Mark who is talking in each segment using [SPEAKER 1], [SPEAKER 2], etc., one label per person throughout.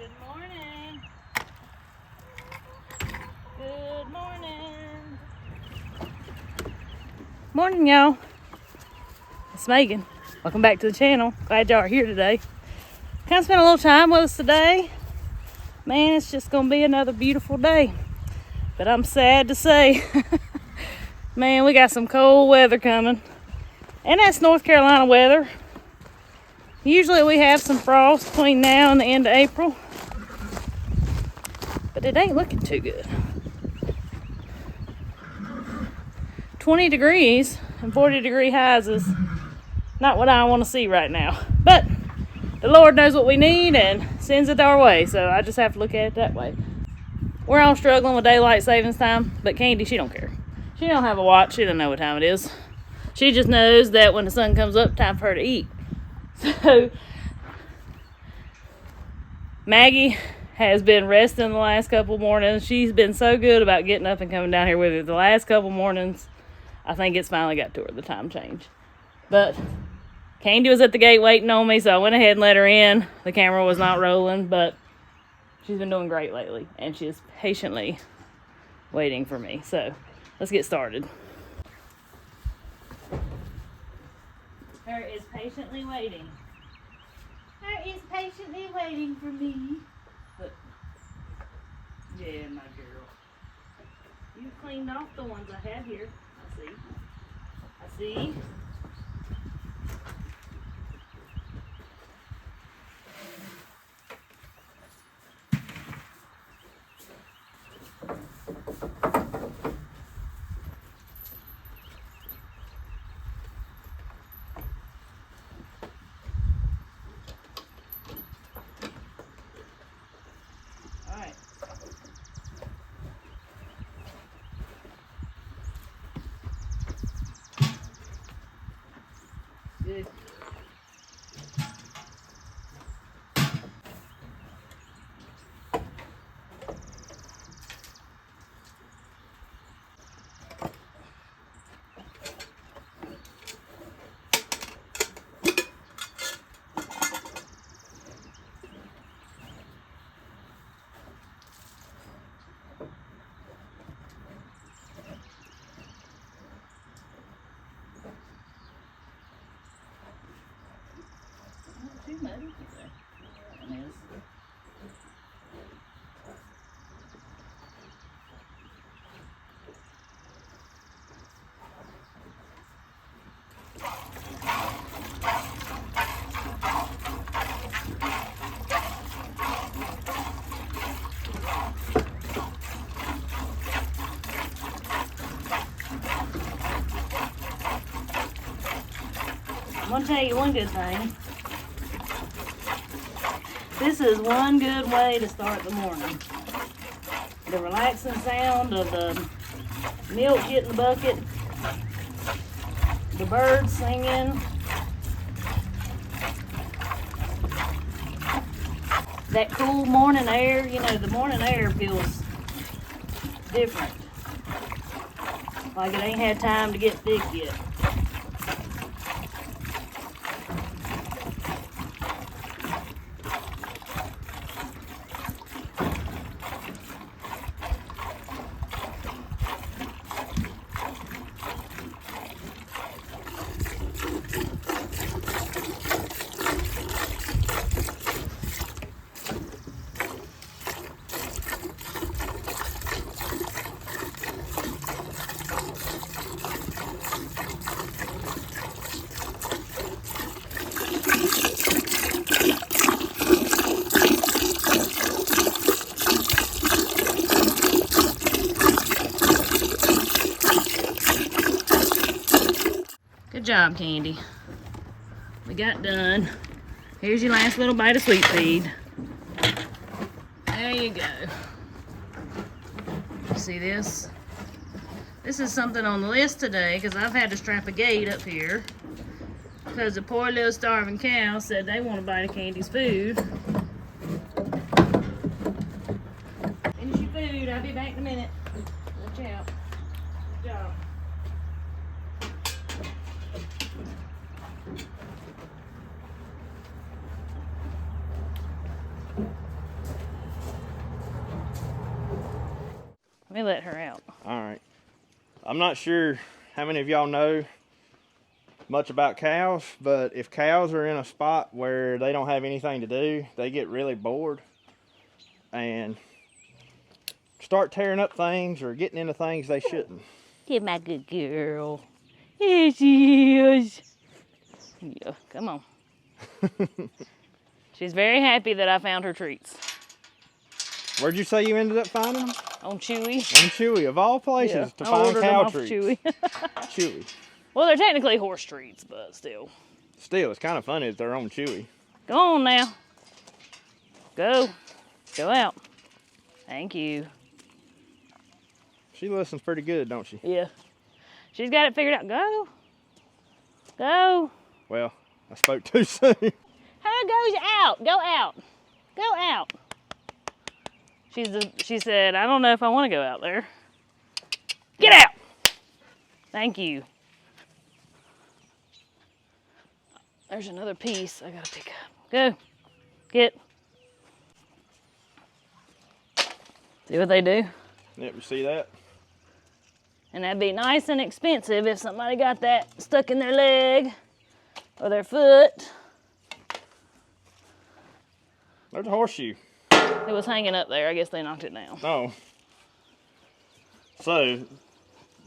[SPEAKER 1] Good morning. Good morning. Morning, y'all. It's Megan. Welcome back to the channel. Glad y'all are here today. Kind of spent a little time with us today. Man, it's just gonna be another beautiful day. But I'm sad to say, man, we got some cold weather coming. And that's North Carolina weather. Usually we have some frost between now and the end of April. But it ain't looking too good. 20 degrees and 40-degree highs is not what I want to see right now. But the Lord knows what we need and sends it our way. So I just have to look at it that way. We're all struggling with daylight savings time. But Candy, she don't care. She don't have a watch. She don't know what time it is. She just knows that when the sun comes up, time for her to eat. So Maggie has been resting the last couple mornings. She's been so good about getting up and coming down here with her. The last couple mornings, I think it's finally got to her, the time change. But Candy was at the gate waiting on me, so I went ahead and let her in. The camera was not rolling, but she's been doing great lately, and she is patiently waiting for me. So let's get started. Her is patiently waiting. Her is patiently waiting for me. But, yeah, my girl. You cleaned off the ones I had here. I see. Alright. Good. Not too muddy today. It is. I'm gonna tell you one good thing. This is one good way to start the morning. The relaxing sound of the milk hitting the bucket, the birds singing, that cool morning air. You know, the morning air feels different. Like it ain't had time to get thick yet. Good job, Candy. We got done. Here's your last little bite of sweet feed. There you go. See this? This is something on the list today because I've had to strap a gate up here because the poor little starving cow said they want a bite of Candy's food. Finish your food. I'll be back in a minute. Watch out. Good job. Let me let her out.
[SPEAKER 2] All right. I'm not sure how many of y'all know much about cows, but if cows are in a spot where they don't have anything to do, they get really bored and start tearing up things or getting into things they shouldn't.
[SPEAKER 1] Get my good girl. Here she is. Yeah, come on. She's very happy that I found her treats.
[SPEAKER 2] Where'd you say you ended up finding them?
[SPEAKER 1] On Chewy.
[SPEAKER 2] On Chewy, of all places to find cow treats.
[SPEAKER 1] Chewy.
[SPEAKER 2] Chewy.
[SPEAKER 1] Well, they're technically horse treats, but still.
[SPEAKER 2] Still, it's kind of funny that they're on Chewy.
[SPEAKER 1] Go on now. Go. Go out. Thank you.
[SPEAKER 2] She listens pretty good, don't she?
[SPEAKER 1] Yeah. She's got it figured out. Go. Go.
[SPEAKER 2] Well, I spoke too soon.
[SPEAKER 1] Who goes out? Go out. Go out. She said, I don't know if I want to go out there. Get out. Thank you. There's another piece I gotta pick up. Go. Get. See what they do?
[SPEAKER 2] Yep, you see that?
[SPEAKER 1] And that'd be nice and expensive if somebody got that stuck in their leg or their foot.
[SPEAKER 2] There's a horseshoe.
[SPEAKER 1] It was hanging up there. I guess they knocked it down.
[SPEAKER 2] Oh. So,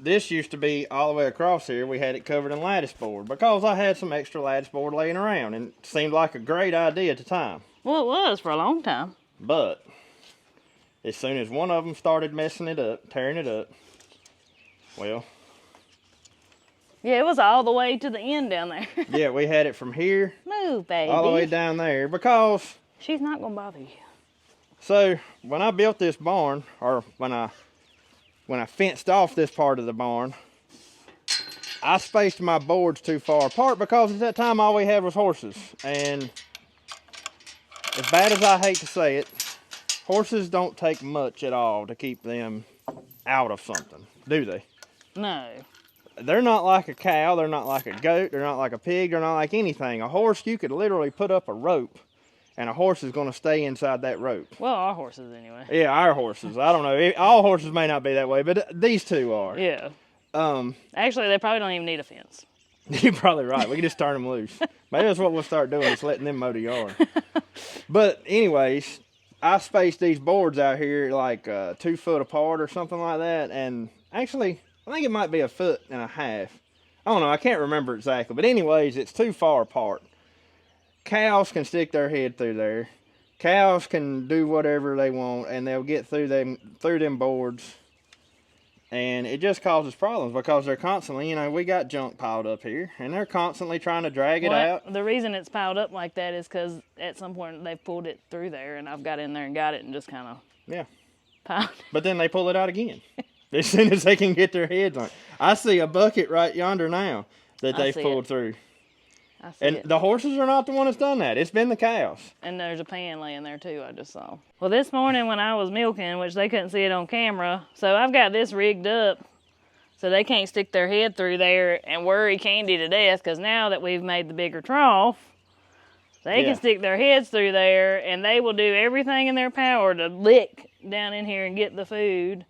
[SPEAKER 2] this used to be all the way across here. We had it covered in lattice board because I had some extra lattice board laying around and it seemed like a great idea at the time.
[SPEAKER 1] Well, it was for a long time.
[SPEAKER 2] But, as soon as one of them started messing it up, tearing it up, well.
[SPEAKER 1] Yeah, it was all the way to the end down there.
[SPEAKER 2] Yeah, we had it from here.
[SPEAKER 1] Move, baby.
[SPEAKER 2] All the way down there because.
[SPEAKER 1] She's not going to bother you.
[SPEAKER 2] So, when I built this barn, or when I fenced off this part of the barn, I spaced my boards too far apart because at that time all we had was horses. And as bad as I hate to say it, horses don't take much at all to keep them out of something, do they?
[SPEAKER 1] No.
[SPEAKER 2] They're not like a cow, they're not like a goat, they're not like a pig, they're not like anything. A horse, you could literally put up a rope and a horse is going to stay inside that rope.
[SPEAKER 1] Well, our horses anyway.
[SPEAKER 2] Yeah, our horses. I don't know. All horses may not be that way, but these two are.
[SPEAKER 1] Yeah. Actually, they probably don't even need a fence.
[SPEAKER 2] You're probably right. We can just turn them loose. Maybe that's what we'll start doing, is letting them mow the yard. But anyways, I spaced these boards out here like 2 foot apart or something like that. And actually, I think it might be 1.5 feet. I don't know. I can't remember exactly. But anyways, it's too far apart. Cows can stick their head through there. Cows can do whatever they want, and they'll get through them boards. And it just causes problems because they're constantly, we got junk piled up here, and they're constantly trying to drag it out.
[SPEAKER 1] The reason it's piled up like that is because at some point they've pulled it through there, and I've got in there and got it and just kind of piled it.
[SPEAKER 2] But then they pull it out again as soon as they can get their heads on it. I see a bucket right yonder now that they've pulled through. And the horses are not the one that's done that. It's been the cows.
[SPEAKER 1] And there's a pan laying there too, I just saw. Well, this morning when I was milking, which they couldn't see it on camera, so I've got this rigged up so they can't stick their head through there and worry Candy to death, because now that we've made the bigger trough, they can stick their heads through there and they will do everything in their power to lick down in here and get the food.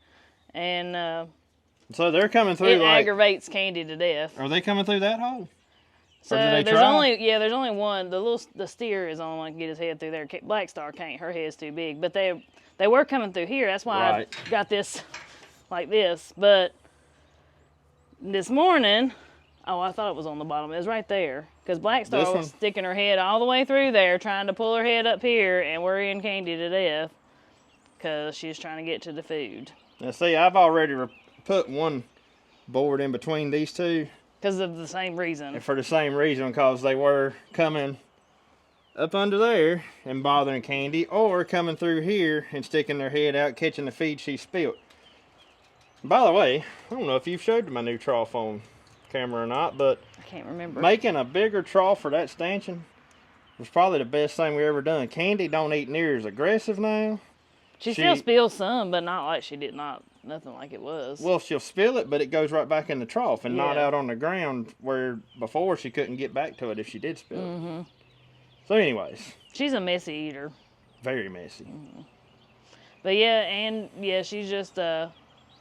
[SPEAKER 1] And
[SPEAKER 2] so they're coming through.
[SPEAKER 1] It aggravates Candy to death.
[SPEAKER 2] Are they coming through that hole?
[SPEAKER 1] So there's only one. The steer is the only one can get his head through there. Black Star can't. Her head's too big. But they were coming through here. That's why I got this like this. But this morning, I thought it was on the bottom. It was right there, because Black Star was sticking her head all the way through there, trying to pull her head up here and worrying Candy to death, because she's trying to get to the food.
[SPEAKER 2] Now see, I've already put one board in between these two.
[SPEAKER 1] Because of the same reason.
[SPEAKER 2] And for the same reason, because they were coming up under there and bothering Candy, or coming through here and sticking their head out, catching the feed she spilled. By the way, I don't know if you've showed my new trough on camera or not, but
[SPEAKER 1] I can't remember.
[SPEAKER 2] Making a bigger trough for that stanchion was probably the best thing we ever done. Candy don't eat near as aggressive now.
[SPEAKER 1] She still spills some, but not like she did nothing like it was.
[SPEAKER 2] Well, she'll spill it, but it goes right back in the trough and not out on the ground, where before she couldn't get back to it if she did spill it. So anyways.
[SPEAKER 1] She's a messy eater.
[SPEAKER 2] Very messy.
[SPEAKER 1] But yeah, she's just,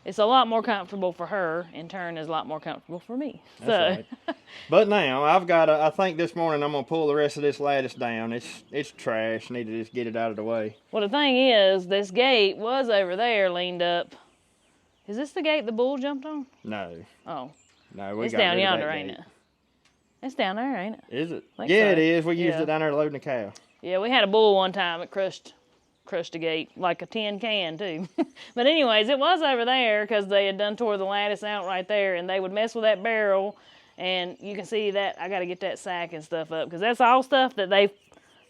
[SPEAKER 1] it's a lot more comfortable for her. In turn, is a lot more comfortable for me.
[SPEAKER 2] That's right. But now I think this morning I'm gonna pull the rest of this lattice down. It's trash. Need to just get it out of the way.
[SPEAKER 1] Well, the thing is, this gate was over there, leaned up. Is this the gate the bull jumped on?
[SPEAKER 2] No.
[SPEAKER 1] Oh.
[SPEAKER 2] No, we
[SPEAKER 1] it's
[SPEAKER 2] got
[SPEAKER 1] down
[SPEAKER 2] rid of
[SPEAKER 1] yonder,
[SPEAKER 2] that
[SPEAKER 1] ain't
[SPEAKER 2] gate.
[SPEAKER 1] it? It's down there, ain't it?
[SPEAKER 2] Is it?
[SPEAKER 1] Think
[SPEAKER 2] Yeah,
[SPEAKER 1] so.
[SPEAKER 2] it is. We used
[SPEAKER 1] Yeah.
[SPEAKER 2] it down there loading a cow.
[SPEAKER 1] Yeah, we had a bull one time. It crushed a gate like a tin can too. But anyways, it was over there because they had done tore the lattice out right there, and they would mess with that barrel. And you can see that I got to get that sack and stuff up because that's all stuff that they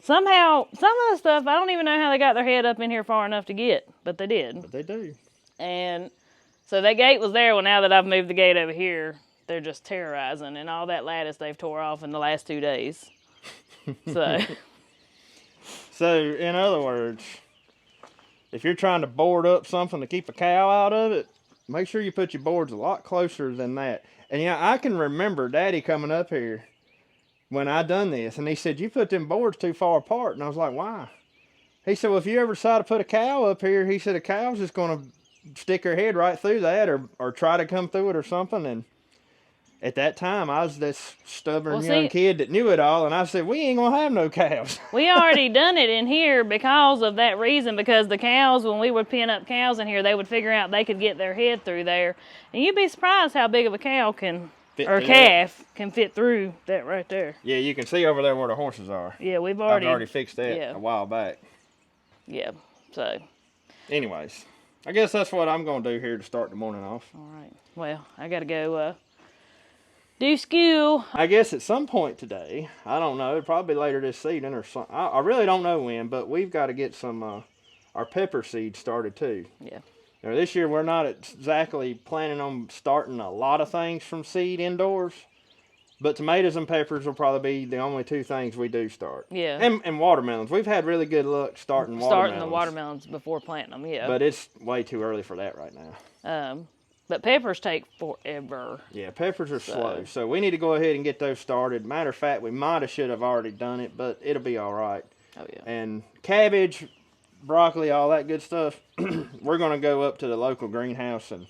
[SPEAKER 1] somehow, some of the stuff I don't even know how they got their head up in here far enough to get, but they did.
[SPEAKER 2] But they do.
[SPEAKER 1] And so that gate was there. Well, now that I've moved the gate over here, they're just terrorizing, and all that lattice they've tore off in the last 2 days. So.
[SPEAKER 2] So, in other words, if you're trying to board up something to keep a cow out of it, make sure you put your boards a lot closer than that. And yeah, I can remember Daddy coming up here when I done this, and he said, you put them boards too far apart. And I was like, why? He said, well, if you ever decide to put a cow up here, he said a cow's just going to stick her head right through that or try to come through it or something. And at that time, I was this stubborn young kid that knew it all, and I said, we ain't going to have no cows.
[SPEAKER 1] We already done it in here because of that reason, because the cows, when we would pin up cows in here, they would figure out they could get their head through there. And you'd be surprised how big of a cow can, or calf, can fit through that right there.
[SPEAKER 2] Yeah, you can see over there where the horses are.
[SPEAKER 1] Yeah, I've
[SPEAKER 2] already fixed that a while back.
[SPEAKER 1] Yeah, so.
[SPEAKER 2] Anyways, I guess that's what I'm going to do here to start the morning off.
[SPEAKER 1] All right. Well, I got to go do school.
[SPEAKER 2] I guess at some point today, I don't know, probably later this evening or something. I really don't know when, but we've got to get some our pepper seeds started too.
[SPEAKER 1] Yeah.
[SPEAKER 2] Now, this year we're not exactly planning on starting a lot of things from seed indoors, but tomatoes and peppers will probably be the only 2 things we do start.
[SPEAKER 1] Yeah.
[SPEAKER 2] And watermelons. We've had really good luck starting
[SPEAKER 1] the watermelons before planting them, yeah.
[SPEAKER 2] But it's way too early for that right now.
[SPEAKER 1] But peppers take forever.
[SPEAKER 2] Yeah, peppers are slow. So we need to go ahead and get those started. Matter of fact, we should have already done it, but it'll be all right.
[SPEAKER 1] Oh, yeah.
[SPEAKER 2] And cabbage, broccoli, all that good stuff, we're going to go up to the local greenhouse and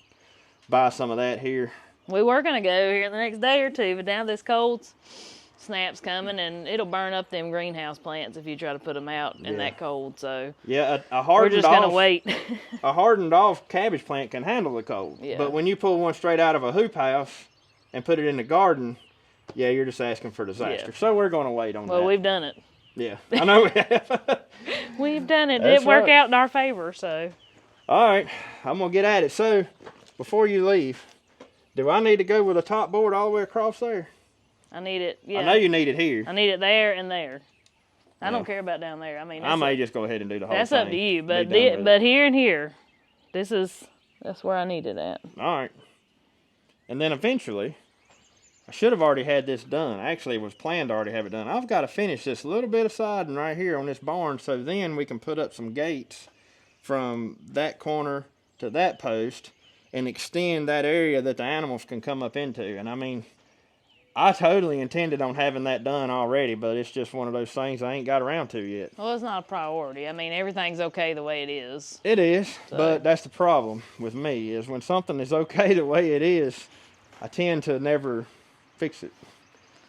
[SPEAKER 2] buy some of that here.
[SPEAKER 1] We were going to go here the next day or two, but now this cold snap's coming, and it'll burn up them greenhouse plants if you try to put them out in that cold. So
[SPEAKER 2] yeah,
[SPEAKER 1] we're just going to wait.
[SPEAKER 2] A hardened off cabbage plant can handle the cold.
[SPEAKER 1] Yeah.
[SPEAKER 2] But when you pull one straight out of a hoop house and put it in the garden, yeah, you're just asking for disaster. Yeah. So we're going to wait on that.
[SPEAKER 1] Well, we've done it.
[SPEAKER 2] Yeah, I know we have.
[SPEAKER 1] We've done it. It worked out in our favor, so.
[SPEAKER 2] All right, I'm going to get at it. So, before you leave, do I need to go with a top board all the way across there?
[SPEAKER 1] I need it, yeah.
[SPEAKER 2] I know you need it here.
[SPEAKER 1] I need it there and there. I don't care about down there. I mean,
[SPEAKER 2] I may just go ahead and do the whole thing.
[SPEAKER 1] That's up to you, but here and here, that's where I need it at.
[SPEAKER 2] All right. And then eventually, I should have already had this done. Actually, it was planned to already have it done. I've got to finish this little bit of siding right here on this barn, so then we can put up some gates from that corner to that post and extend that area that the animals can come up into. And I mean, I totally intended on having that done already, but it's just one of those things I ain't got around to yet.
[SPEAKER 1] Well, it's not a priority. I mean, everything's okay the way it is.
[SPEAKER 2] It is, but that's the problem with me, is when something is okay the way it is, I tend to never fix it.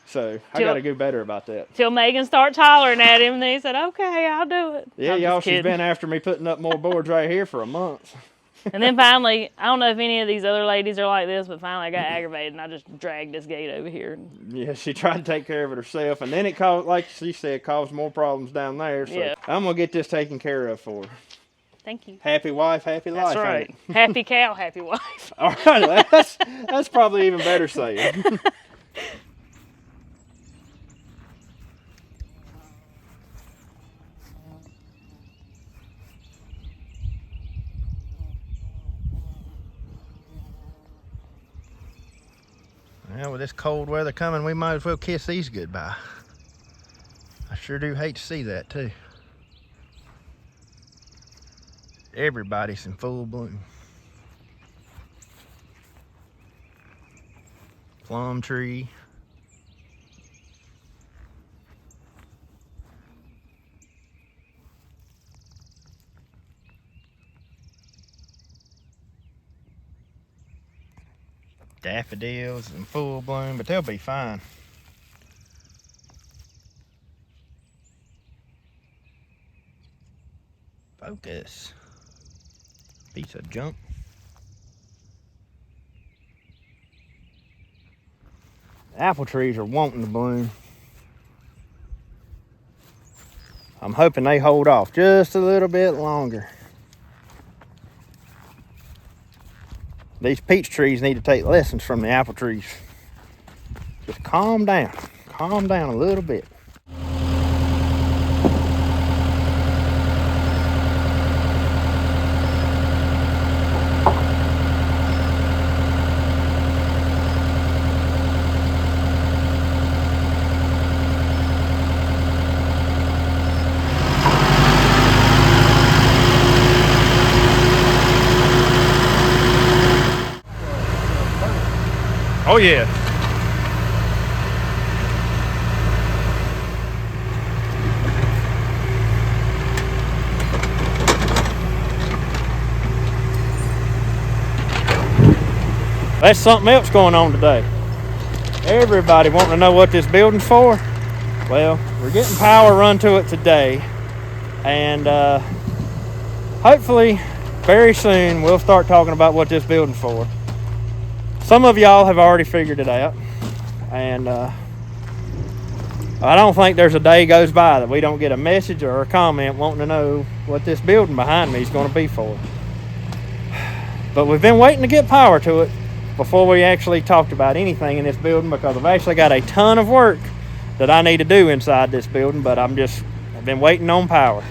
[SPEAKER 2] So I got to do better about that.
[SPEAKER 1] Till Megan starts hollering at him, and then he said, okay, I'll do it.
[SPEAKER 2] Yeah, y'all, she's been after me putting up more boards right here for a month.
[SPEAKER 1] And then finally, I don't know if any of these other ladies are like this, but finally I got aggravated and I just dragged this gate over here.
[SPEAKER 2] Yeah, she tried to take care of it herself, and then it caused, like she said, caused more problems down there. So yeah. I'm going to get this taken care of for her.
[SPEAKER 1] Thank you.
[SPEAKER 2] Happy wife, happy life.
[SPEAKER 1] That's right. Happy cow, happy wife.
[SPEAKER 2] All right, that's probably even better saying. Well, with this cold weather coming, we might as well kiss these goodbye. I sure do hate to see that, too. Everybody's in full bloom. Plum tree. daffodils in full bloom, but they'll be fine. Focus. Piece of junk. Apple trees are wanting to bloom. I'm hoping they hold off just a little bit longer. These peach trees need to take lessons from the apple trees. Just calm down a little bit. Oh yeah. That's something else going on today. Everybody wanting to know what this building's for. Well, we're getting power run to it today, and hopefully very soon we'll start talking about what this building's for. Some of y'all have already figured it out, and I don't think there's a day goes by that we don't get a message or a comment wanting to know what this building behind me is going to be for. But we've been waiting to get power to it before we actually talked about anything in this building, because I've actually got a ton of work that I need to do inside this building, but I've been waiting on power.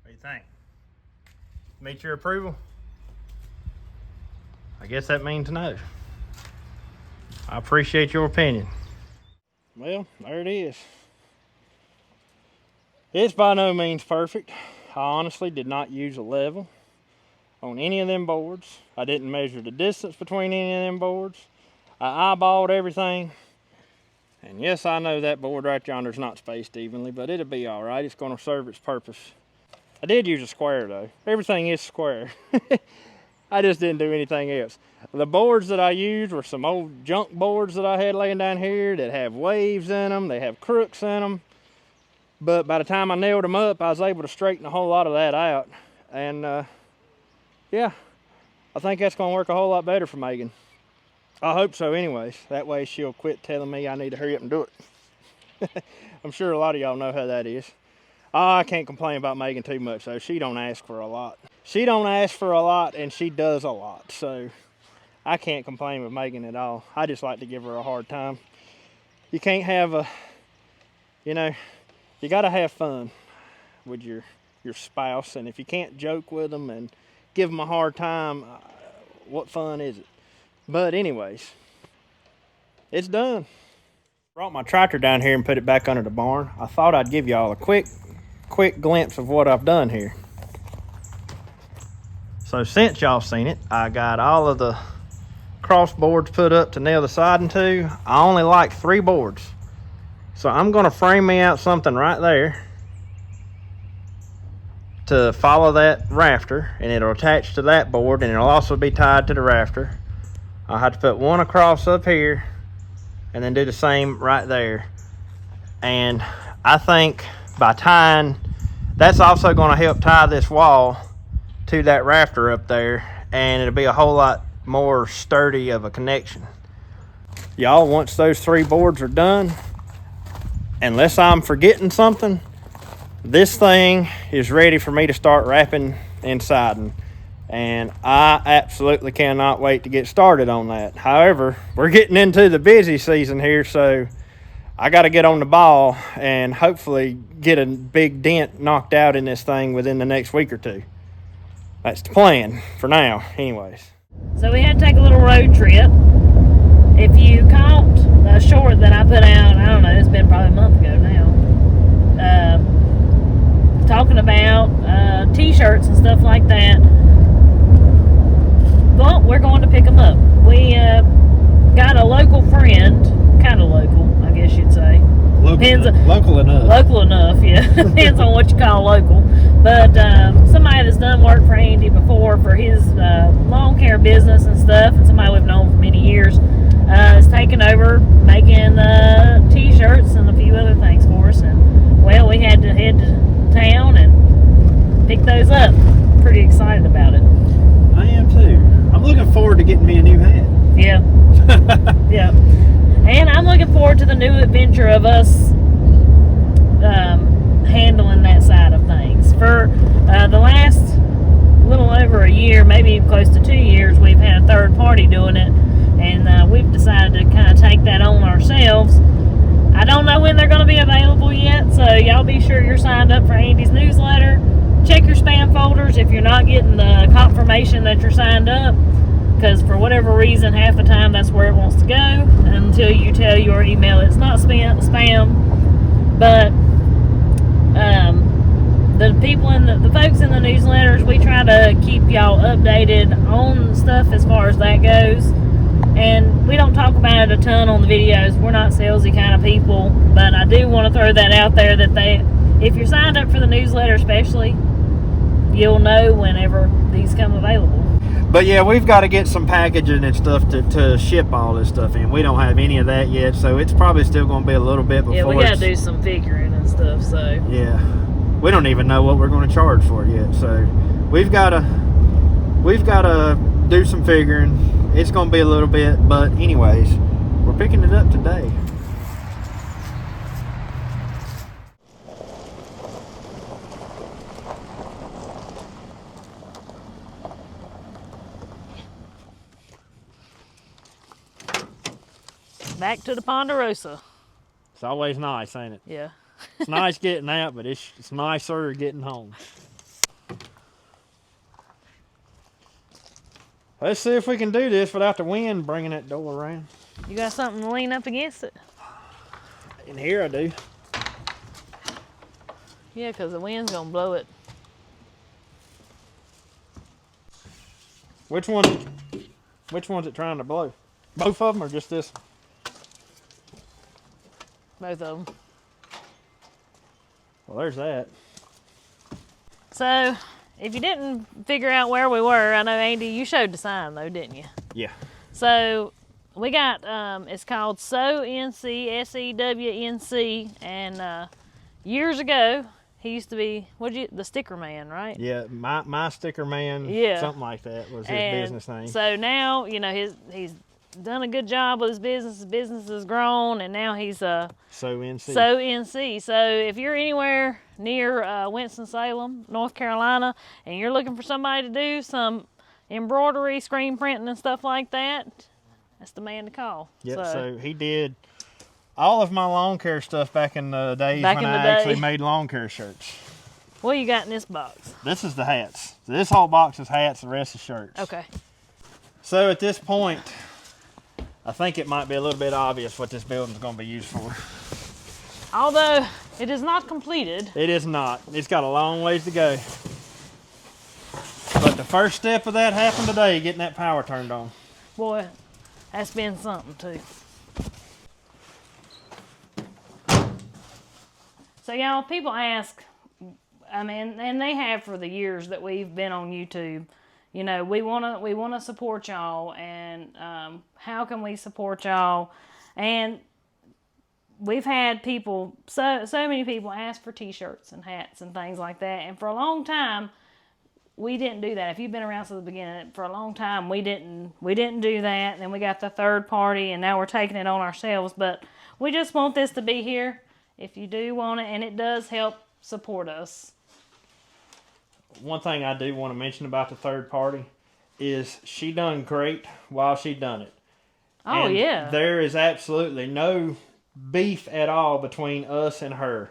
[SPEAKER 2] What do you think? Meet your approval? I guess that means no. I appreciate your opinion. Well, there it is. It's by no means perfect. I honestly did not use a level on any of them boards. I didn't measure the distance between any of them boards. I eyeballed everything. And yes, I know that board right yonder is not spaced evenly, but it'll be all right. It's going to serve its purpose. I did use a square though. Everything is square. I just didn't do anything else. The boards that I used were some old junk boards that I had laying down here that have waves in them. They have crooks in them. But by the time I nailed them up, I was able to straighten a whole lot of that out. And yeah, I think that's going to work a whole lot better for Megan. I hope so anyways. That way she'll quit telling me I need to hurry up and do it. I'm sure a lot of y'all know how that is. I can't complain about Megan too much though. She don't ask for a lot. She don't ask for a lot, and she does a lot. So I can't complain with Megan at all. I just like to give her a hard time. You can't have you got to have fun with your spouse, and if you can't joke with them and give them a hard time, what fun is it? But anyways, it's done. Brought my tractor down here and put it back under the barn. I thought I'd give y'all a quick glimpse of what I've done here. So since y'all seen it, I got all of the cross boards put up to nail the siding to. I only like 3 boards. So I'm gonna frame me out something right there to follow that rafter, and it'll attach to that board, and it'll also be tied to the rafter. I'll have to put one across up here and then do the same right there. And I think by tying, that's also going to help tie this wall to that rafter up there, and it'll be a whole lot more sturdy of a connection. Y'all, once those 3 boards are done, unless I'm forgetting something, this thing is ready for me to start wrapping and siding. And I absolutely cannot wait to get started on that. However, we're getting into the busy season here, so I got to get on the ball and hopefully get a big dent knocked out in this thing within the next week or 2. That's the plan for now, anyways.
[SPEAKER 1] So we had to take a little road trip. If you caught the short that I put out, I don't know, it's been probably a month ago now, talking about t-shirts and stuff like that. Well, we're going to pick them up. We got a local friend, kind of local, I guess you'd say.
[SPEAKER 2] Local enough.
[SPEAKER 1] Local enough, yeah. Depends on what you call local. But somebody that's done work for Andy before for his lawn care business and stuff, and somebody we've known for many years, has taken over making t-shirts and a few other things for us. And, well, we had to head to town and pick those up. Pretty excited about it.
[SPEAKER 2] I am too. I'm looking forward to getting me a new hat.
[SPEAKER 1] Yeah. Yeah. And I'm looking forward to the new adventure of us handling that side of things. For the last little over a year, maybe close to 2 years, we've had a third party doing it, and we've decided to kind of take that on ourselves. I don't know when they're going to be available yet, so y'all be sure you're signed up for Andy's newsletter. Check your spam folders if you're not getting the confirmation that you're signed up, because for whatever reason, half the time that's where it wants to go until you tell your email it's not spam. But the people in the folks in the newsletters, we try to keep y'all updated on stuff as far as that goes. And we don't talk about it a ton on the videos. We're not salesy kind of people, but I do want to throw that out there that if you're signed up for the newsletter especially, you'll know whenever these come available.
[SPEAKER 2] But yeah, we've got to get some packaging and stuff to ship all this stuff in. We don't have any of that yet, so it's probably still going to be a little bit before.
[SPEAKER 1] Yeah, we got to do some figuring and stuff, so.
[SPEAKER 2] Yeah. We don't even know what we're going to charge for it yet, so we've got to do some figuring. It's going to be a little bit, but anyways, we're picking it up today.
[SPEAKER 1] Back to the Ponderosa.
[SPEAKER 2] It's always nice, ain't it?
[SPEAKER 1] Yeah.
[SPEAKER 2] It's nice getting out, but it's nicer getting home. Let's see if we can do this without the wind bringing that door around.
[SPEAKER 1] You got something to lean up against it?
[SPEAKER 2] In here I do.
[SPEAKER 1] Yeah, because the wind's going to blow it.
[SPEAKER 2] Which one's it trying to blow? Both of them or just this one?
[SPEAKER 1] Both of them.
[SPEAKER 2] Well, there's that.
[SPEAKER 1] So, if you didn't figure out where we were, I know, Andy, you showed the sign, though, didn't you?
[SPEAKER 2] Yeah.
[SPEAKER 1] So, we got, it's called SEWNC, SEWNC, and years ago, he used to be, the sticker man, right?
[SPEAKER 2] Yeah, my sticker man,
[SPEAKER 1] yeah.
[SPEAKER 2] Something like that was his business name.
[SPEAKER 1] So now, you know, he's done a good job with his business has grown, and now he's SEWNC. So if you're anywhere near Winston-Salem, North Carolina, and you're looking for somebody to do some embroidery, screen printing, and stuff like that, that's the man to call.
[SPEAKER 2] Yep, so he did all of my lawn care stuff back in the days when I actually made lawn care shirts.
[SPEAKER 1] What you got in this box?
[SPEAKER 2] This is the hats. This whole box is hats, the rest is shirts.
[SPEAKER 1] Okay.
[SPEAKER 2] So at this point, I think it might be a little bit obvious what this building's going to be used for.
[SPEAKER 1] Although it is not completed.
[SPEAKER 2] It is not. It's got a long ways to go. But the first step of that happened today, getting that power turned on.
[SPEAKER 1] Boy, that's been something too. So y'all, people ask, I mean, and they have for the years that we've been on YouTube. You know, we wanna support y'all, and how can we support y'all? And we've had people, so many people ask for T-shirts and hats and things like that. And for a long time, we didn't do that. If you've been around since the beginning, for a long time, we didn't do that. And then we got the third party, and now we're taking it on ourselves. But we just want this to be here if you do want it, and it does help support us.
[SPEAKER 2] One thing I do want to mention about the third party is she done great while she done it.
[SPEAKER 1] Oh,
[SPEAKER 2] and
[SPEAKER 1] yeah.
[SPEAKER 2] There is absolutely no beef at all between us and her.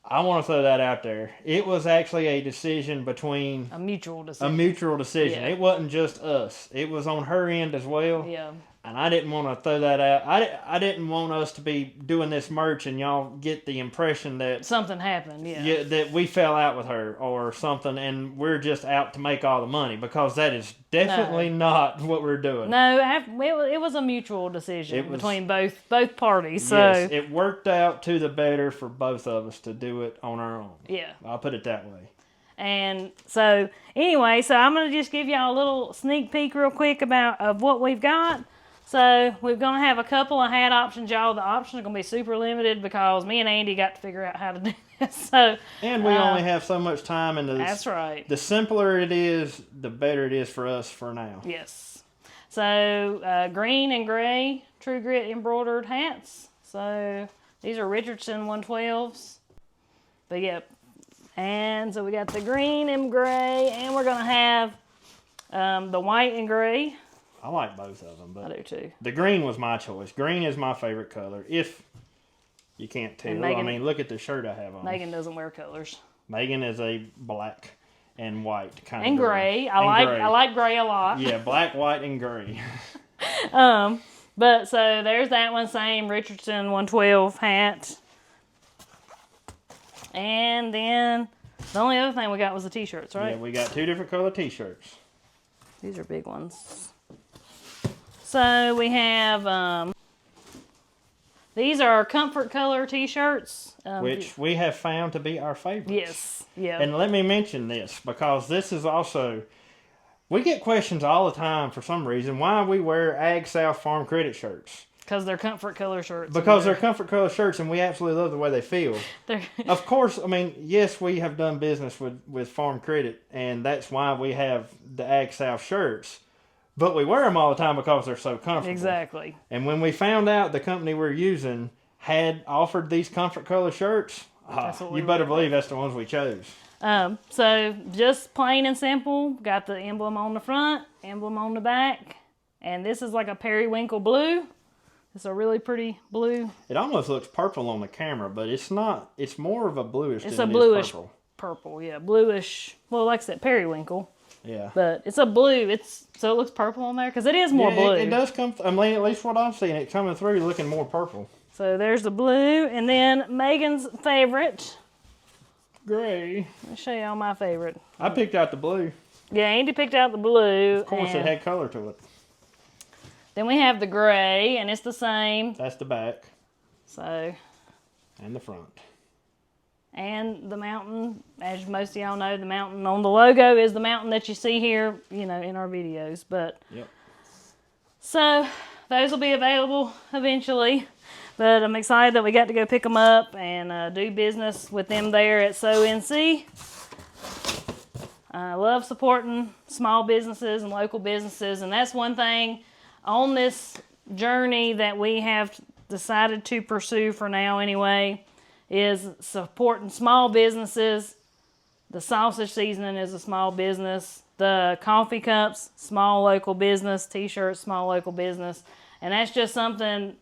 [SPEAKER 2] I want to throw that out there. It was actually a decision between...
[SPEAKER 1] A mutual decision.
[SPEAKER 2] A mutual decision.
[SPEAKER 1] Yeah.
[SPEAKER 2] It wasn't just us. It was on her end as well.
[SPEAKER 1] Yeah.
[SPEAKER 2] And I didn't want to throw that out. I didn't want us to be doing this merch and y'all get the impression that...
[SPEAKER 1] Something happened, yeah.
[SPEAKER 2] That we fell out with her or something, and we're just out to make all the money, because that is definitely not what we're doing.
[SPEAKER 1] No, it was a mutual decision between both parties. So
[SPEAKER 2] yes, it worked out to the better for both of us to do it on our own.
[SPEAKER 1] Yeah.
[SPEAKER 2] I'll put it that way.
[SPEAKER 1] And so, anyway, so I'm going to just give y'all a little sneak peek real quick of what we've got. So, we're going to have a couple of hat options, y'all. The options are going to be super limited because me and Andy got to figure out how to do this. So,
[SPEAKER 2] and we only have so much time. And
[SPEAKER 1] that's right.
[SPEAKER 2] The simpler it is, the better it is for us for now.
[SPEAKER 1] Yes. So, green and gray True Grit embroidered hats. So, these are Richardson 112s. But, yeah. And so, we got the green and gray. And we're going to have the white and gray.
[SPEAKER 2] I like both of them, but
[SPEAKER 1] I do too.
[SPEAKER 2] The green was my choice. Green is my favorite color. If you can't tell, I mean, look at the shirt I have on.
[SPEAKER 1] Megan doesn't wear colors.
[SPEAKER 2] Megan is a black and white kind of
[SPEAKER 1] and
[SPEAKER 2] girl.
[SPEAKER 1] Gray. I like gray a lot.
[SPEAKER 2] Yeah, black, white, and gray.
[SPEAKER 1] But so there's that one, same Richardson 112 hat. And then the only other thing we got was the T-shirts, right?
[SPEAKER 2] Yeah, we got 2 different color T-shirts.
[SPEAKER 1] These are big ones. So we have, these are comfort color T-shirts.
[SPEAKER 2] Which we have found to be our favorites.
[SPEAKER 1] Yes, yeah.
[SPEAKER 2] And let me mention this, because this is also, we get questions all the time for some reason, why we wear Ag South Farm Credit shirts.
[SPEAKER 1] Because they're comfort color shirts.
[SPEAKER 2] Because they're comfort color shirts, and we absolutely love the way they feel. Of course, I mean, yes, we have done business with Farm Credit, and that's why we have the Ag South shirts. But we wear them all the time because they're so comfortable.
[SPEAKER 1] Exactly.
[SPEAKER 2] And when we found out the company we're using had offered these comfort color shirts, you better believe that's the ones we chose.
[SPEAKER 1] So just plain and simple, got the emblem on the front, emblem on the back, and this is like a periwinkle blue. It's a really pretty blue.
[SPEAKER 2] It almost looks purple on the camera, but it's not. It's more of a bluish.
[SPEAKER 1] It's a bluish purple, yeah, bluish. Well, like I said, periwinkle.
[SPEAKER 2] Yeah.
[SPEAKER 1] But it's a blue. So it looks purple on there because it is more blue.
[SPEAKER 2] It does come. I mean, at least what I'm seeing, it coming through looking more purple.
[SPEAKER 1] So there's the blue, and then Megan's favorite,
[SPEAKER 2] gray.
[SPEAKER 1] Let me show y'all my favorite.
[SPEAKER 2] I picked out the blue.
[SPEAKER 1] Yeah, Andy picked out the blue.
[SPEAKER 2] Of course, it had color to it.
[SPEAKER 1] Then we have the gray, and it's the same.
[SPEAKER 2] That's the back.
[SPEAKER 1] So.
[SPEAKER 2] And the front.
[SPEAKER 1] And the mountain, as most of y'all know, the mountain on the logo is the mountain that you see here, in our videos. But
[SPEAKER 2] yep. So
[SPEAKER 1] those will be available eventually. But I'm excited that we got to go pick them up and do business with them there at SoNC. I love supporting small businesses and local businesses, and that's one thing on this journey that we have decided to pursue for now anyway, is supporting small businesses. The sausage seasoning is a small business. The coffee cups, small local business. T-shirts, small local business. And that's just something,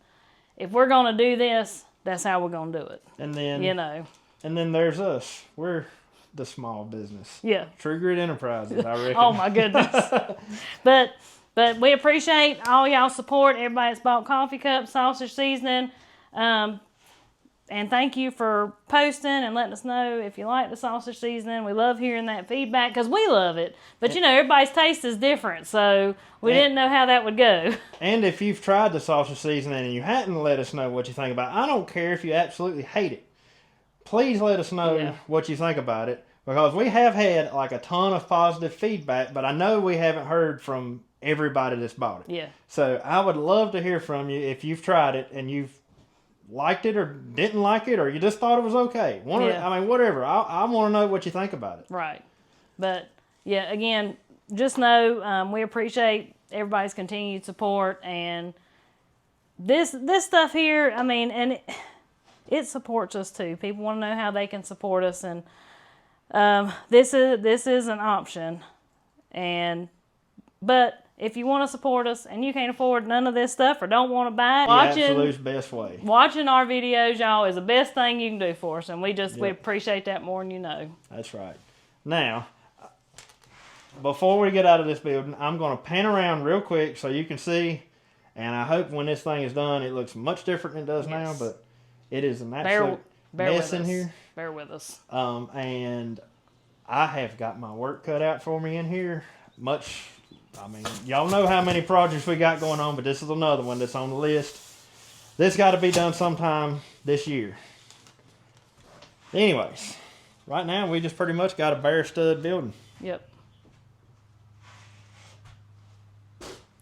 [SPEAKER 1] if we're going to do this, that's how we're going to do it.
[SPEAKER 2] And then, and then there's us. We're the small business.
[SPEAKER 1] Yeah.
[SPEAKER 2] True Grit Enterprises, I reckon.
[SPEAKER 1] Oh my goodness. But But we appreciate all y'all's support. Everybody that's bought coffee cups, sausage seasoning. And thank you for posting and letting us know if you like the sausage seasoning. We love hearing that feedback because we love it. But, you know, everybody's taste is different, so we didn't know how that would go.
[SPEAKER 2] And if you've tried the sausage seasoning and you hadn't let us know what you think about it, I don't care if you absolutely hate it. Please let us know what you think about it, because we have had like a ton of positive feedback, but I know we haven't heard from everybody that's bought it.
[SPEAKER 1] Yeah.
[SPEAKER 2] So I would love to hear from you if you've tried it and you've liked it or didn't like it, or you just thought it was okay. I mean, whatever. I want to know what you think about it.
[SPEAKER 1] Right. But, yeah, again, just know we appreciate everybody's continued support. And this stuff here, I mean, and it supports us too. People want to know how they can support us. And this is an option. But if you want to support us and you can't afford none of this stuff or don't want to buy it,
[SPEAKER 2] the absolute best way.
[SPEAKER 1] Watching our videos, y'all, is the best thing you can do for us. And we appreciate that more than you know.
[SPEAKER 2] That's right. Now, before we get out of this building, I'm going to pan around real quick so you can see. And I hope when this thing is done, it looks much different than it does now. But it is an absolute mess in here.
[SPEAKER 1] Bear with us.
[SPEAKER 2] And I have got my work cut out for me in here. I mean, y'all know how many projects we got going on, but this is another one that's on the list. This got to be done sometime this year. Anyways, right now we just pretty much got a bare stud building.
[SPEAKER 1] Yep.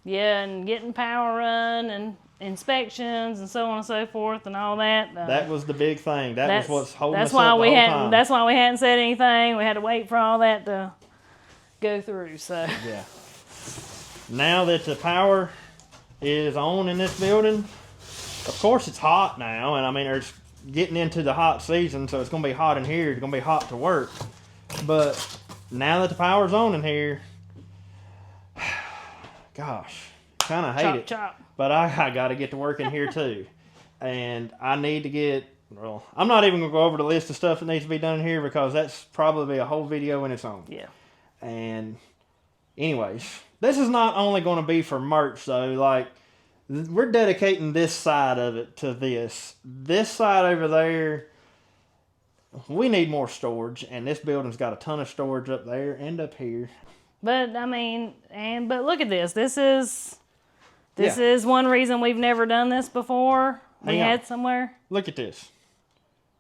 [SPEAKER 1] Yeah, and getting power run and inspections and so on and so forth and all that.
[SPEAKER 2] That was the big thing. That was what's holding us up the whole time.
[SPEAKER 1] That's why we hadn't said anything. We had to wait for all that to go through. So
[SPEAKER 2] yeah. Now that the power is on in this building, of course it's hot now, and I mean it's getting into the hot season, so it's going to be hot in here. It's going to be hot to work. But now that the power's on in here, gosh, kind of hate it.
[SPEAKER 1] Chop.
[SPEAKER 2] But I got to get to work in here too. And I need to get, well, I'm not even going to go over the list of stuff that needs to be done in here because that's probably a whole video in its own.
[SPEAKER 1] Yeah.
[SPEAKER 2] And anyways, this is not only going to be for merch though. Like, we're dedicating this side of it to this. This side over there, we need more storage. And this building's got a ton of storage up there and up here.
[SPEAKER 1] But, I mean, but look at this. This is one reason we've never done this before. We had somewhere.
[SPEAKER 2] Look at this.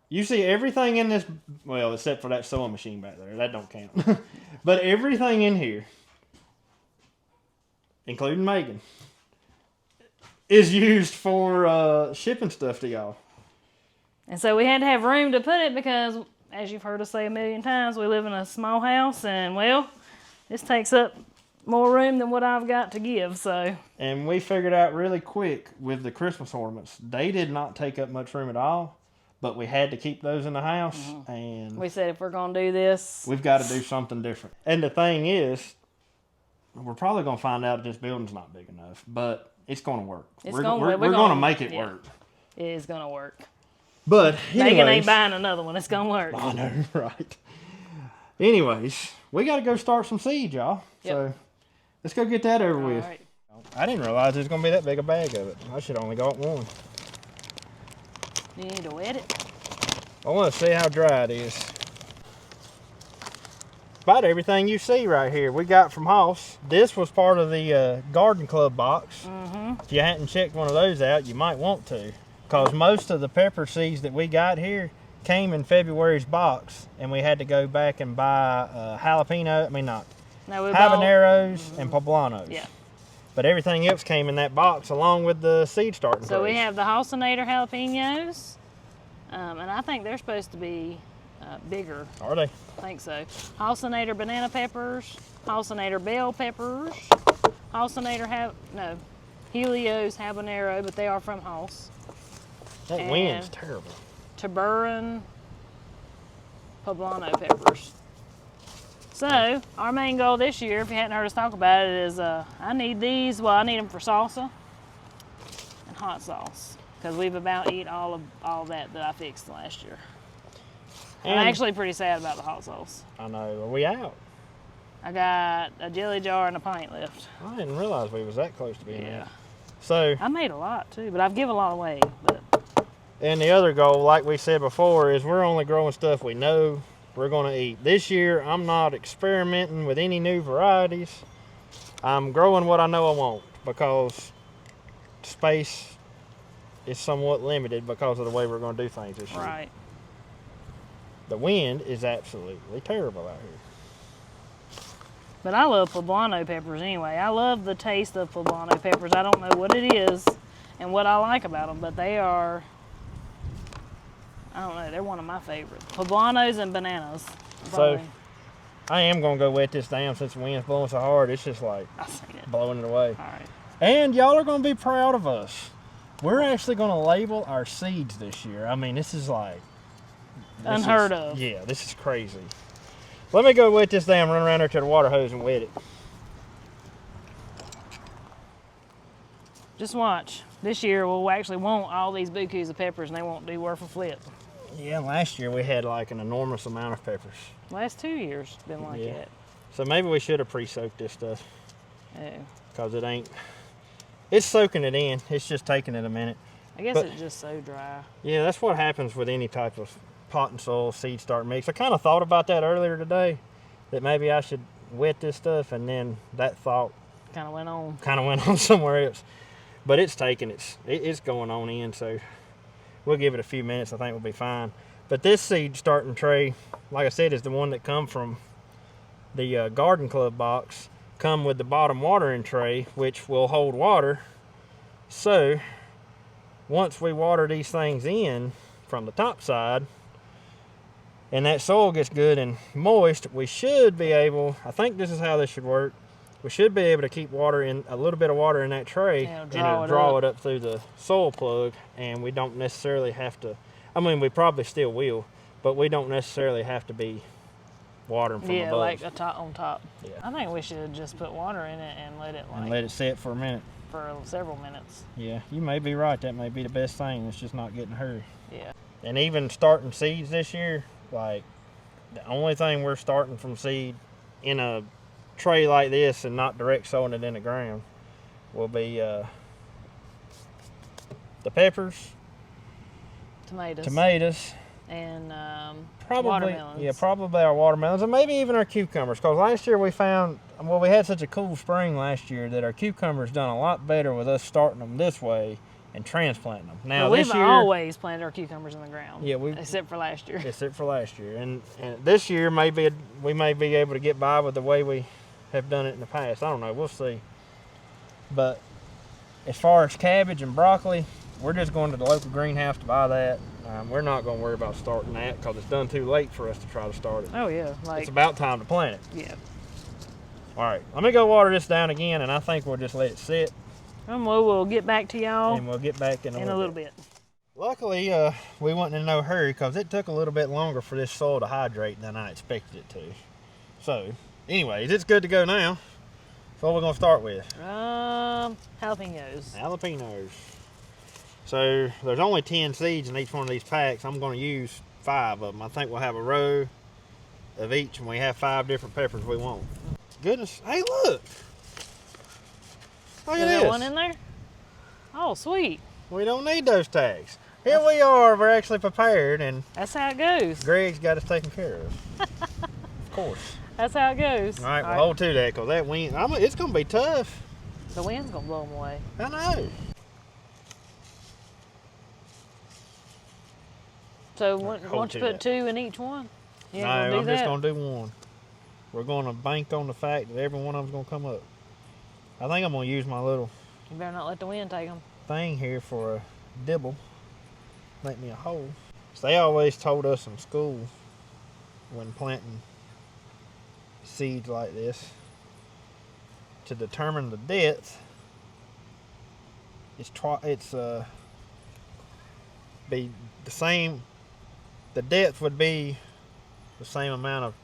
[SPEAKER 2] You see everything in this, well, except for that sewing machine back there. That don't count. But everything in here, including Megan, is used for shipping stuff to y'all.
[SPEAKER 1] And so we had to have room to put it because, as you've heard us say a million times, we live in a small house and, well, this takes up more room than what I've got to give, so.
[SPEAKER 2] And we figured out really quick with the Christmas ornaments, they did not take up much room at all, but we had to keep those in the house. Mm-hmm. And
[SPEAKER 1] we said if we're going to do this,
[SPEAKER 2] we've got to do something different. And the thing is, we're probably going to find out this building's not big enough, but it's going to work. We're going to make it work.
[SPEAKER 1] It is going to work.
[SPEAKER 2] But anyways,
[SPEAKER 1] Megan ain't buying another one. It's going to work.
[SPEAKER 2] I know, right. Anyways, we got to go start some seed, y'all. Yep. So let's go get that over with.
[SPEAKER 1] Right.
[SPEAKER 2] I didn't realize there's going to be that big a bag of it. I should only got one.
[SPEAKER 1] You need to wet it?
[SPEAKER 2] I want to see how dry it is. About everything you see right here we got from Hoss. This was part of the garden club box. Mm-hmm. If you hadn't checked one of those out, you might want to. Because most of the pepper seeds that we got here came in February's box, and we had to go back and buy habaneros and poblanos.
[SPEAKER 1] Yeah.
[SPEAKER 2] But everything else came in that box along with the seed starting
[SPEAKER 1] So we have the Halcinator jalapenos, and I think they're supposed to be bigger.
[SPEAKER 2] Are they?
[SPEAKER 1] I think so. Halcinator banana peppers, Halcinator bell peppers, Helios habanero, but they are from Hoss.
[SPEAKER 2] That wind's terrible.
[SPEAKER 1] Tiburon poblano peppers. So, our main goal this year, if you hadn't heard us talk about it, is I need these. Well, I need them for salsa and hot sauce because we've about eat all that I fixed last year. And I'm actually pretty sad about the hot sauce.
[SPEAKER 2] I know. Are we out?
[SPEAKER 1] I got a jelly jar and a pint left.
[SPEAKER 2] I didn't realize we was that close to being
[SPEAKER 1] Yeah.
[SPEAKER 2] there. So
[SPEAKER 1] I made a lot too, but I've given a lot away. But
[SPEAKER 2] and the other goal, like we said before, is we're only growing stuff we know we're going to eat. This year, I'm not experimenting with any new varieties. I'm growing what I know I want because space is somewhat limited because of the way we're going to do things this year.
[SPEAKER 1] right.
[SPEAKER 2] The wind is absolutely terrible out here.
[SPEAKER 1] But I love poblano peppers anyway. I love the taste of poblano peppers. I don't know what it is and what I like about them, but they are, I don't know, they're one of my favorites. Poblanos and bananas.
[SPEAKER 2] So I am going to go wet this down since the wind's blowing so hard. It's just like
[SPEAKER 1] I see it.
[SPEAKER 2] blowing it away.
[SPEAKER 1] All right.
[SPEAKER 2] And y'all are going to be proud of us. We're actually going to label our seeds this year. I mean, this is like...
[SPEAKER 1] Unheard of.
[SPEAKER 2] Yeah, this is crazy. Let me go wet this down, run around there to the water hose and wet it.
[SPEAKER 1] Just watch. This year we'll actually want all these bukus of peppers and they won't do worth a flip.
[SPEAKER 2] Yeah, last year we had like an enormous amount of peppers.
[SPEAKER 1] Last 2 years been like
[SPEAKER 2] Yeah.
[SPEAKER 1] that.
[SPEAKER 2] So maybe we should have pre-soaked this stuff
[SPEAKER 1] Oh.
[SPEAKER 2] because it ain't... It's soaking it in. It's just taking it a minute.
[SPEAKER 1] I guess
[SPEAKER 2] But-
[SPEAKER 1] it's just so dry.
[SPEAKER 2] Yeah, that's what happens with any type of pot and soil seed start mix. I kind of thought about that earlier today, that maybe I should wet this stuff, and then that thought
[SPEAKER 1] Kind of went on.
[SPEAKER 2] kind of went on somewhere else. But it's taking it's going on in, so we'll give it a few minutes. I think we'll be fine. But this seed starting tray, like I said, is the one that come from the Garden Club box. Come with the bottom watering tray, which will hold water. So once we water these things in from the top side, and that soil gets good and moist, we should be able, I think this is how this should work, we should be able to keep water in, a little bit of water in that tray,
[SPEAKER 1] Yeah,
[SPEAKER 2] and
[SPEAKER 1] draw
[SPEAKER 2] it'll
[SPEAKER 1] it
[SPEAKER 2] draw
[SPEAKER 1] up.
[SPEAKER 2] it up through the soil plug, and we don't necessarily have to, I mean, we probably still will, but we don't necessarily have to be watering from
[SPEAKER 1] Yeah,
[SPEAKER 2] above.
[SPEAKER 1] like a top on top.
[SPEAKER 2] Yeah.
[SPEAKER 1] I think we should just put water in it and let it
[SPEAKER 2] And
[SPEAKER 1] like
[SPEAKER 2] let it sit for a minute.
[SPEAKER 1] for several minutes.
[SPEAKER 2] Yeah, you may be right. That may be the best thing. It's just not getting hurry.
[SPEAKER 1] Yeah.
[SPEAKER 2] And even starting seeds this year, like the only thing we're starting from seed in a tray like this and not direct sowing it in the ground will be the peppers,
[SPEAKER 1] Tomatoes. And
[SPEAKER 2] probably
[SPEAKER 1] watermelons.
[SPEAKER 2] yeah, probably our watermelons, and maybe even our cucumbers. Because last year we found, well, we had such a cool spring last year that our cucumbers done a lot better with us starting them this way and transplanting them. Now
[SPEAKER 1] Well,
[SPEAKER 2] this
[SPEAKER 1] we've
[SPEAKER 2] year,
[SPEAKER 1] always planted our cucumbers in the ground.
[SPEAKER 2] Yeah,
[SPEAKER 1] except for last year.
[SPEAKER 2] except for last year, and this year maybe we may be able to get by with the way we have done it in the past. I don't know, we'll see. But as far as cabbage and broccoli, we're just going to the local greenhouse to buy that. We're not going to worry about starting that because it's done too late for us to try to start it.
[SPEAKER 1] Oh yeah, like
[SPEAKER 2] It's about time to plant it.
[SPEAKER 1] yeah.
[SPEAKER 2] All right, let me go water this down again, and I think we'll just let it sit,
[SPEAKER 1] And we'll get back to y'all
[SPEAKER 2] and we'll get back in
[SPEAKER 1] in a little bit.
[SPEAKER 2] Luckily, we wasn't in no hurry because it took a little bit longer for this soil to hydrate than I expected it to. So, anyways, it's good to go now. So what we're going to start with?
[SPEAKER 1] Jalapenos.
[SPEAKER 2] Jalapenos. So there's only 10 seeds in each one of these packs. I'm going to use 5 of them. I think we'll have a row of each, and we have 5 different peppers we want. Goodness, hey look! Look at
[SPEAKER 1] Is
[SPEAKER 2] this.
[SPEAKER 1] there one in there? Oh, sweet.
[SPEAKER 2] We don't need those tags. Here we are. We're actually prepared, and
[SPEAKER 1] That's how it goes.
[SPEAKER 2] Greg's got us taken care of. Of course.
[SPEAKER 1] That's how it goes.
[SPEAKER 2] All right, well, hold to that because that wind, it's going to be tough.
[SPEAKER 1] The wind's gonna blow them away.
[SPEAKER 2] I know.
[SPEAKER 1] So
[SPEAKER 2] Hold
[SPEAKER 1] won't you
[SPEAKER 2] to
[SPEAKER 1] put
[SPEAKER 2] that.
[SPEAKER 1] 2 in each one? You
[SPEAKER 2] No,
[SPEAKER 1] ain't gonna do
[SPEAKER 2] I'm
[SPEAKER 1] that?
[SPEAKER 2] just going to do one. We're going to bank on the fact that every one of them's going to come up. I think I'm going to use my little
[SPEAKER 1] You better not let the wind take them.
[SPEAKER 2] thing here for a dibble. Make me a hole. So they always told us in school when planting seeds like this, to determine the depth, it's be the same. The depth would be the same amount of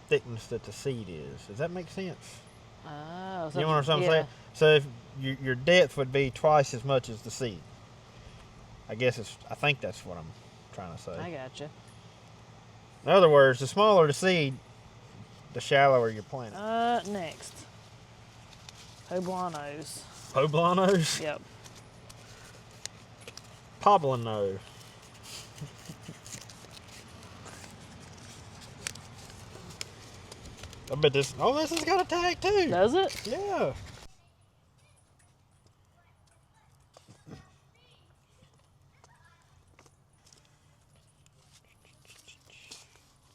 [SPEAKER 2] thickness that the seed is. Does that make sense?
[SPEAKER 1] Oh,
[SPEAKER 2] You know what I'm
[SPEAKER 1] yeah.
[SPEAKER 2] saying? So if your depth would be twice as much as the seed. I think that's what I'm trying to say.
[SPEAKER 1] I gotcha.
[SPEAKER 2] In other words, the smaller the seed, the shallower you're planting?
[SPEAKER 1] Next. Poblanos.
[SPEAKER 2] Poblanos?
[SPEAKER 1] Yep.
[SPEAKER 2] Poblano. I bet this. Oh, this has got a tag too.
[SPEAKER 1] Does it?
[SPEAKER 2] Yeah.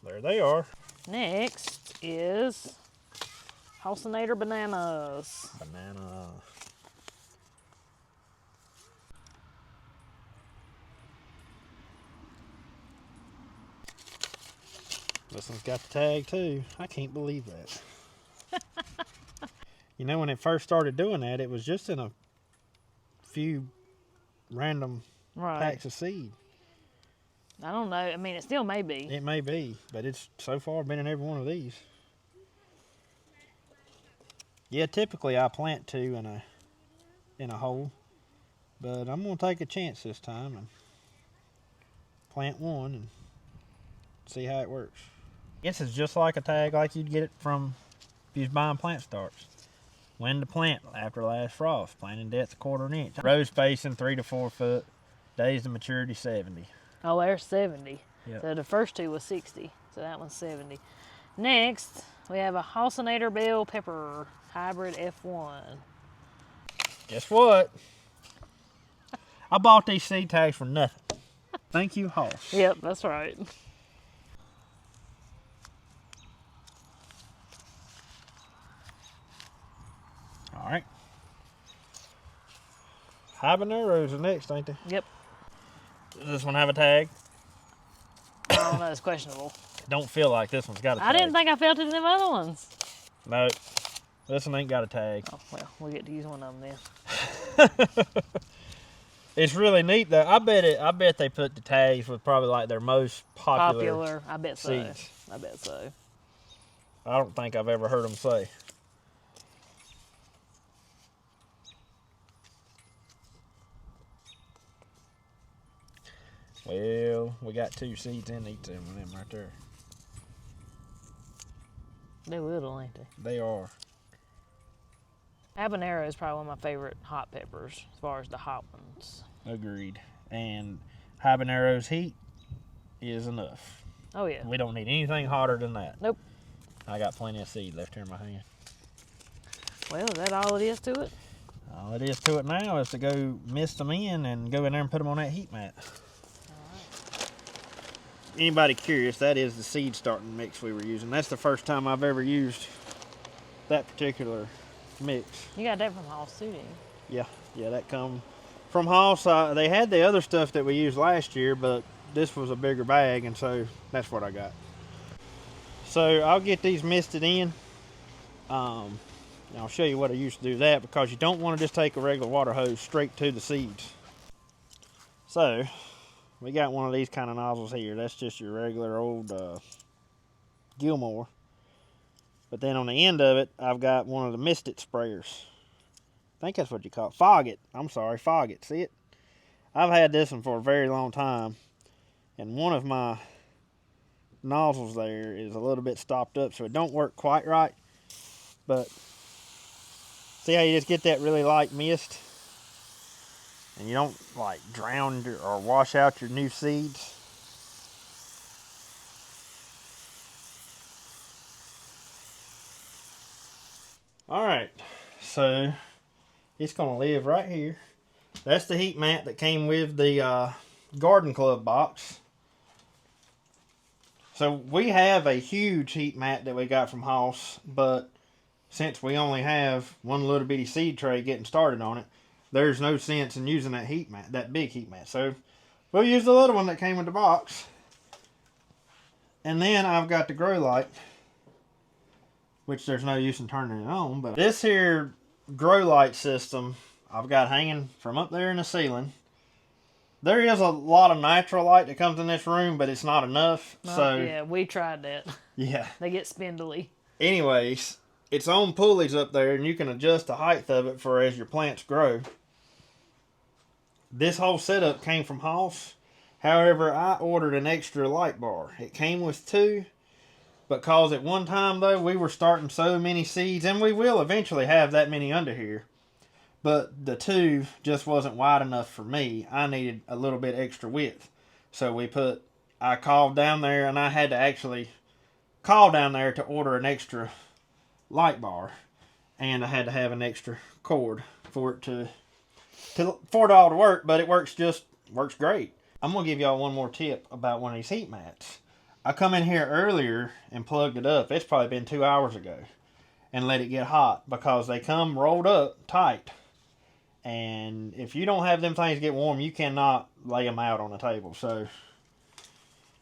[SPEAKER 2] There they are.
[SPEAKER 1] Next is Halcinator bananas.
[SPEAKER 2] Banana. This one's got the tag too. I can't believe that. You know, when it first started doing that, it was just in a few random packs of seed.
[SPEAKER 1] I don't know. I mean, it still may be.
[SPEAKER 2] It may be, but it's so far been in every one of these. Yeah, typically I plant two in a hole, but I'm gonna take a chance this time and plant one and see how it works. This is just like a tag like you'd get it from if you was buying plant starts. When to plant after last frost. Planting depth 1/4 inch. Row spacing 3 to 4 foot. Days to maturity 70.
[SPEAKER 1] Oh, there's 70.
[SPEAKER 2] Yep.
[SPEAKER 1] So the first two was 60. So that one's 70. Next, we have a Halcinator bell pepper hybrid F1.
[SPEAKER 2] Guess what? I bought these seed tags for nothing. Thank you, Hoss.
[SPEAKER 1] Yep, that's right.
[SPEAKER 2] All right. Habaneros are next, ain't they?
[SPEAKER 1] Yep.
[SPEAKER 2] Does this one have a tag?
[SPEAKER 1] I don't know, it's questionable.
[SPEAKER 2] Don't feel like this one's got a tag.
[SPEAKER 1] I didn't think I felt it in them other ones.
[SPEAKER 2] No, this one ain't got a tag.
[SPEAKER 1] Oh, well, we'll get to use one of them then.
[SPEAKER 2] It's really neat though. I bet they put the tags with probably like their most popular
[SPEAKER 1] I bet so.
[SPEAKER 2] seeds.
[SPEAKER 1] I bet so.
[SPEAKER 2] I don't think I've ever heard them say. Well, we got 2 seeds in each of them right there.
[SPEAKER 1] They're little, ain't they?
[SPEAKER 2] They are.
[SPEAKER 1] Habanero is probably one of my favorite hot peppers as far as the hot ones.
[SPEAKER 2] Agreed. And habanero's heat is enough.
[SPEAKER 1] Oh, yeah.
[SPEAKER 2] We don't need anything hotter than that.
[SPEAKER 1] Nope.
[SPEAKER 2] I got plenty of seed left here in my hand.
[SPEAKER 1] Well, is that all it is to it?
[SPEAKER 2] All it is to it now is to go mist them in and go in there and put them on that heat mat. Anybody curious, that is the seed starting mix we were using. That's the first time I've ever used that particular mix.
[SPEAKER 1] You got that from Hoss too, didn't you?
[SPEAKER 2] Yeah, that come from Hoss. They had the other stuff that we used last year, but this was a bigger bag, and so that's what I got. So I'll get these misted in. I'll show you what I used to do that, because you don't want to just take a regular water hose straight to the seeds. So we got one of these kind of nozzles here. That's just your regular old Gilmore. But then on the end of it, I've got one of the Mist It sprayers. I think that's what you call it. Fog It. I'm sorry, Fog It. See it? I've had this one for a very long time. And one of my nozzles there is a little bit stopped up, so it don't work quite right. But see how you just get that really light mist? And you don't like drown or wash out your new seeds. All right, so it's gonna live right here. That's the heat mat that came with the garden club box. So we have a huge heat mat that we got from Hoss, but since we only have one little bitty seed tray getting started on it, there's no sense in using that heat mat, that big heat mat. So we'll use the little one that came with the box. And then I've got the grow light, which there's no use in turning it on. But this here grow light system I've got hanging from up there in the ceiling. There is a lot of natural light that comes in this room, but it's not enough. So
[SPEAKER 1] yeah, we tried that.
[SPEAKER 2] Yeah.
[SPEAKER 1] They get spindly.
[SPEAKER 2] Anyways, it's on pulleys up there, and you can adjust the height of it for as your plants grow. This whole setup came from Hoss. However, I ordered an extra light bar. It came with 2, Because at one time, though, we were starting so many seeds, and we will eventually have that many under here. But the tube just wasn't wide enough for me. I needed a little bit extra width. So I called down there, and I had to actually call down there to order an extra light bar. And I had to have an extra cord for it all to work, but it works great. I'm going to give y'all one more tip about one of these heat mats. I come in here earlier and plugged it up. It's probably been 2 hours ago. And let it get hot because they come rolled up tight. And if you don't have them things get warm, you cannot lay them out on the table. So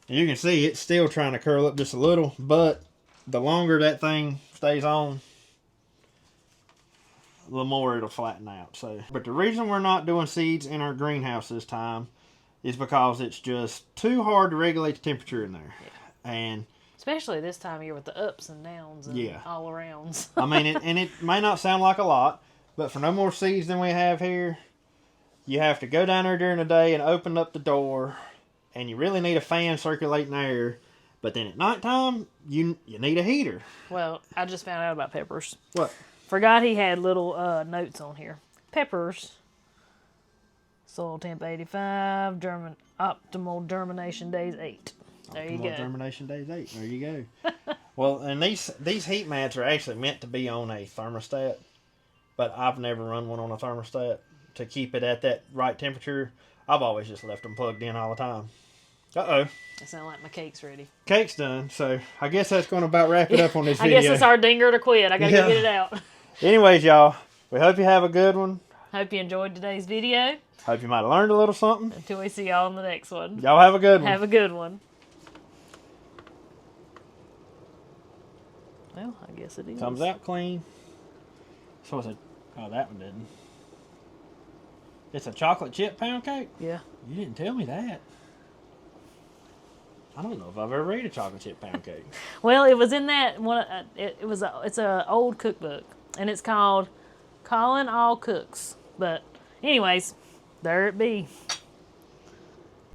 [SPEAKER 2] you can see it's still trying to curl up just a little, but the longer that thing stays on, the more it'll flatten out. But the reason we're not doing seeds in our greenhouse this time is because it's just too hard to regulate the temperature in there. Yeah. And
[SPEAKER 1] especially this time of year with the ups and downs and all arounds.
[SPEAKER 2] I mean, it may not sound like a lot, but for no more seeds than we have here, you have to go down there during the day and open up the door, and you really need a fan circulating air. But then at nighttime, you need a heater.
[SPEAKER 1] Well, I just found out about peppers.
[SPEAKER 2] What?
[SPEAKER 1] Forgot he had little notes on here. Peppers. Soil temp 85. Optimal germination days 8. There you go.
[SPEAKER 2] Optimal germination days 8. There you go. Well, and these heat mats are actually meant to be on a thermostat, but I've never run one on a thermostat to keep it at that right temperature. I've always just left them plugged in all the time. Uh-oh.
[SPEAKER 1] It sounds like my cake's ready.
[SPEAKER 2] Cake's done, so I guess that's going to about wrap it up on this video.
[SPEAKER 1] I guess it's our dinger to quit. I got to go get it out.
[SPEAKER 2] Anyways, y'all, we hope you have a good one.
[SPEAKER 1] Hope you enjoyed today's video.
[SPEAKER 2] Hope you might have learned a little something.
[SPEAKER 1] Until we see y'all in the next one.
[SPEAKER 2] Y'all have a good one.
[SPEAKER 1] Have a good one. Well, I guess it is.
[SPEAKER 2] Comes out clean. So it's oh, that one didn't. It's a chocolate chip pound cake?
[SPEAKER 1] Yeah.
[SPEAKER 2] You didn't tell me that. I don't know if I've ever ate a chocolate chip pound cake.
[SPEAKER 1] Well, it was in that one. It's an old cookbook, and it's called Calling All Cooks. But anyways, there it be.